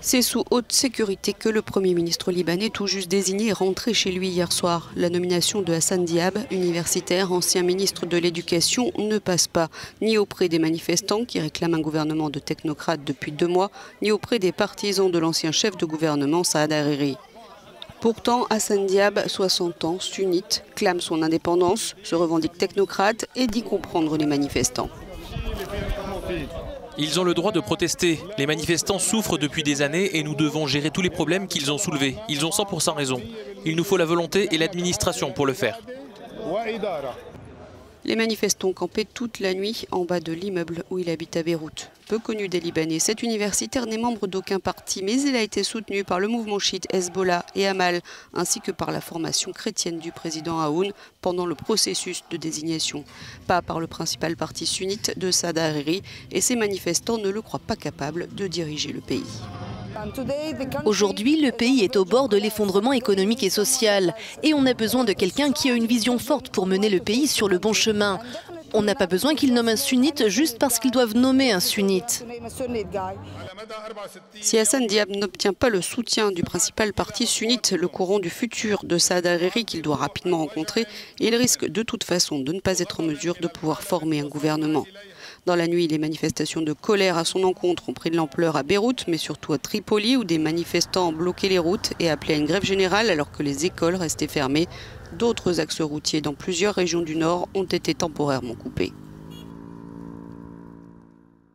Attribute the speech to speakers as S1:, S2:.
S1: C'est sous haute sécurité que le Premier ministre libanais, tout juste désigné, est rentré chez lui hier soir. La nomination de Hassan Diab, universitaire, ancien ministre de l'Éducation, ne passe pas, ni auprès des manifestants qui réclament un gouvernement de technocrates depuis 2 mois, ni auprès des partisans de l'ancien chef de gouvernement Saad Hariri. Pourtant, Hassan Diab, 60 ans, sunnite, clame son indépendance, se revendique technocrate et dit comprendre les manifestants.
S2: Ils ont le droit de protester. Les manifestants souffrent depuis des années et nous devons gérer tous les problèmes qu'ils ont soulevés. Ils ont 100% raison. Il nous faut la volonté et l'administration pour le faire.
S1: Les manifestants campaient toute la nuit en bas de l'immeuble où il habite à Beyrouth. Peu connu des Libanais, cet universitaire n'est membre d'aucun parti, mais il a été soutenu par le mouvement chiite Hezbollah et Amal, ainsi que par la formation chrétienne du président Aoun pendant le processus de désignation. Pas par le principal parti sunnite de Saad Hariri, et ces manifestants ne le croient pas capable de diriger le pays.
S3: Aujourd'hui, le pays est au bord de l'effondrement économique et social. Et on a besoin de quelqu'un qui a une vision forte pour mener le pays sur le bon chemin. On n'a pas besoin qu'ils nomment un sunnite juste parce qu'ils doivent nommer un sunnite.
S1: Si Hassan Diab n'obtient pas le soutien du principal parti sunnite, le courant du futur de Saad Hariri qu'il doit rapidement rencontrer, il risque de toute façon de ne pas être en mesure de pouvoir former un gouvernement. Dans la nuit, les manifestations de colère à son encontre ont pris de l'ampleur à Beyrouth, mais surtout à Tripoli, où des manifestants ont bloqué les routes et appelé à une grève générale alors que les écoles restaient fermées. D'autres axes routiers dans plusieurs régions du Nord ont été temporairement coupés.